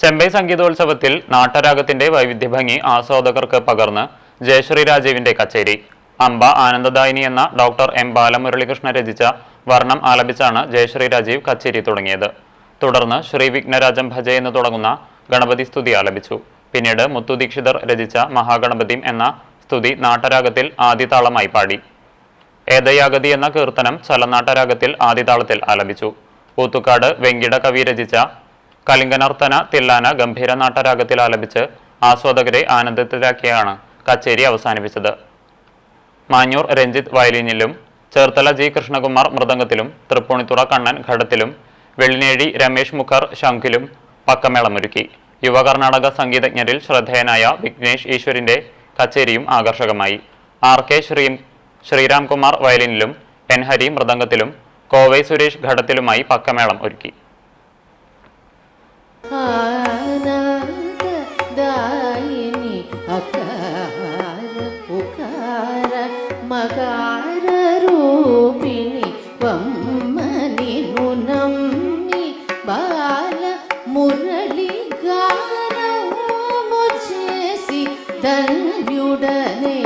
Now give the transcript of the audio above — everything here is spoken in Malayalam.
ചെമ്പൈ സംഗീതോത്സവത്തിൽ നാട്ടരാഗത്തിന്റെ വൈവിധ്യഭംഗി ആസ്വാദകർക്ക് പകർന്ന് ജയശ്രീ രാജീവിന്റെ കച്ചേരി. അംബ ആനന്ദദായിനി എന്ന ഡോക്ടർ എം ബാലമുരളികൃഷ്ണ രചിച്ച വർണ്ണം ആലപിച്ചാണ് ജയശ്രീ രാജീവ് കച്ചേരി തുടങ്ങിയത്. തുടർന്ന് ശ്രീ വിഘ്നരാജം ഭജ എന്ന് തുടങ്ങുന്ന ഗണപതി സ്തുതി ആലപിച്ചു. പിന്നീട് മുത്തുദീക്ഷിതർ രചിച്ച മഹാഗണപതിം എന്ന സ്തുതി നാട്ടരാഗത്തിൽ ആദിതാളമായി പാടി. ഏതയാഗതി എന്ന കീർത്തനം ചലനാട്ടരാഗത്തിൽ ആദിതാളത്തിൽ ആലപിച്ചു. ഊത്തുകാട് വെങ്കിട കവി രചിച്ച കലിംഗനർത്തന തില്ലാന ഗംഭീര നാട്ടരാഗത്തിൽ ആലപിച്ച് ആസ്വാദകരെ ആനന്ദത്തിലാക്കിയാണ് കച്ചേരി അവസാനിപ്പിച്ചത്. മാഞ്ഞൂർ രഞ്ജിത്ത് വയലിനിലും ചേർത്തല ജി കൃഷ്ണകുമാർ മൃദംഗത്തിലും തൃപ്പൂണിത്തുറ കണ്ണൻ ഘടത്തിലും വെള്ളിനേഴി രമേശ് മുഖർ ശംഖിലും പക്കമേളമൊരുക്കി. യുവ കർണാടക സംഗീതജ്ഞരിൽ ശ്രദ്ധേയനായ വിഘ്നേഷ് ഈശ്വരിന്റെ കച്ചേരിയും ആകർഷകമായി. ആർ കെ ശ്രീരാംകുമാർ വയലിനിലും എൻ ഹരി മൃദംഗത്തിലും കോവൈ സുരേഷ് ഘടത്തിലുമായി പക്കമേളം ഒരുക്കി. ധന്യുടനെ